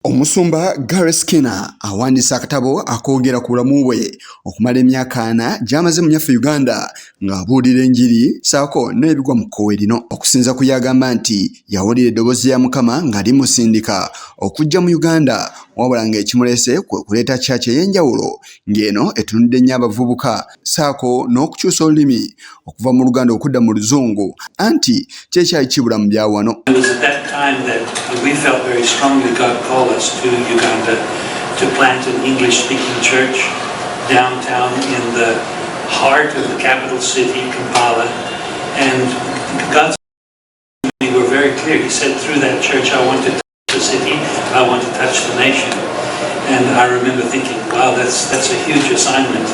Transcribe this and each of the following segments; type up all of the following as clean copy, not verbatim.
Omusumba Gary Skinner awandiisa akatabo akoogera ku bulamu bwe okumala emyaka 4 gy'amaze mu nnyaffe Uganda ng'abuulira enjiri ssaako n'ebigwa mu kkowe lino. Okusinza ku yagamba nti yawulira eddoboozi lya Mukama nga limusindika okujja mu Uganda, wabula ng'ekimuleese kwe kuleeta kyaki ey'enjawulo ng'eno etunudde nnyo abavubuka ssaako n'okukyusa olulimi okuva mu Luganda okudda mu Luzungu anti kyekyali kibula mu bya wano. We felt very strongly God called us to Uganda to plant an English-speaking church downtown in the heart of the capital city, Kampala. And God said, we were very clear. He said, through that church, I want to touch the city, I want to touch the nation. And I remember thinking, wow, that's a huge assignment,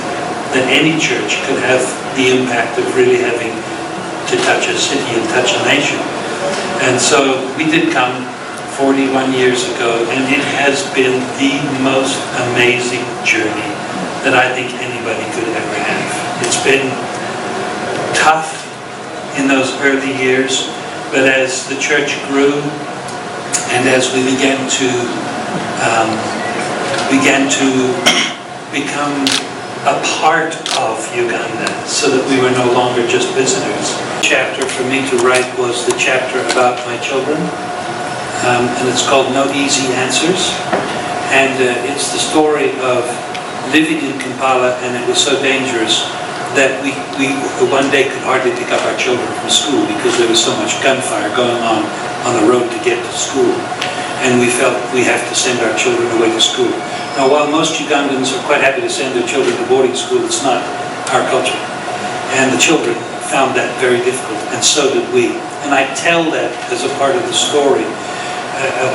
that any church could have the impact of really having to touch a city and touch a nation. And so we did come 41 years ago, and it has been the most amazing journey that I think anybody could ever have. It's been tough in those early years, but as the church grew and as we began to become a part of Uganda, so that we were no longer just visitors. The chapter for me to write was the chapter about my children. And it's called No Easy Answers, and it's the story of living in Kampala, and it was so dangerous that we one day could hardly pick up our children from school because there was so much gunfire going on the road to get to school, and we felt we have to send our children away to school. Now, while most Ugandans are quite happy to send their children to boarding school, it's not our culture, and the children found that very difficult, and so did we. And I tell that as a part of the story.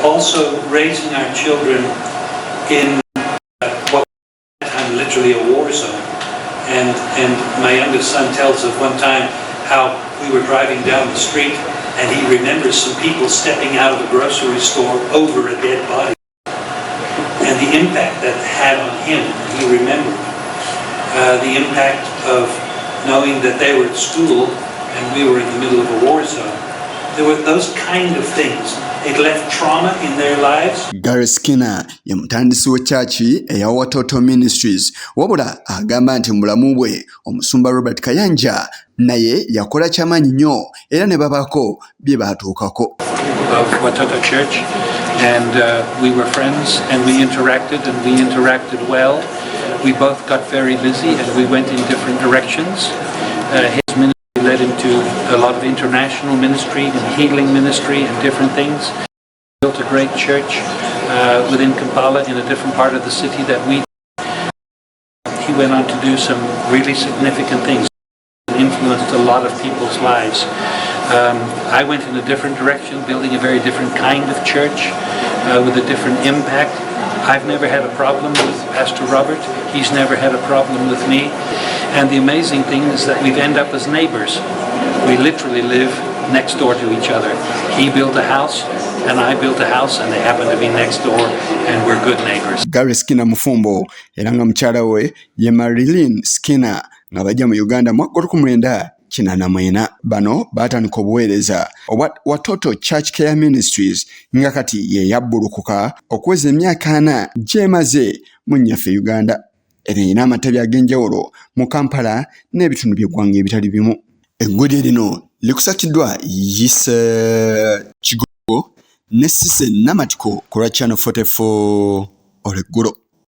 Also raising our children in what was at the time literally a war zone. And my youngest son tells of one time how we were driving down the street and he remembers some people stepping out of a grocery store over a dead body. And the impact that had on him, he remembered. The impact of knowing that they were at school and we were in the middle of a war zone. There were those kind of things. It left trauma in their lives. Gary Skinner ye mutandisi w'ekyaki eya Watoto Ministries, wabula agamba nti mu bulamu bwe omusumba Robert Kayanja naye yakola ky'amaanyi nnyo era ne babako bye baatuukako. Of Watoto Church, and we were friends and we interacted well. We both got very busy and we went in different directions. His ministry led into a lot of international ministry and healing ministry and different things. He built a great church within Kampala in a different part of the city that we. He went on to do some really significant things and influenced a lot of people's lives. I went in a different direction, building a very different kind of church with a different impact. I've never had a problem with Pastor Robert. He's never had a problem with me. And the amazing thing is that we've ended up as neighbors. We literally live next door to each other. He built a house and I built a house and they happen to be next door and we're good neighbors. Gary Skinner mufumbo era nga mukyala we ye Marilyn Skinner nga bajja mu Uganda mu 1984. Bano baatandika obuweereza Watoto Church Care Ministries nga kati ye yabbulukuka okuweza emyaka 4 gy'emaze mu nnyaffe Uganda. Erina amatabi ag'enjawulo mu Kampala n'ebitundu by'eggwanga ebitali bimu. Eggwanga lino likusatiddwa Yise Kigogo ne Sise Namatiko ku lwa Channel 44 olweggulo.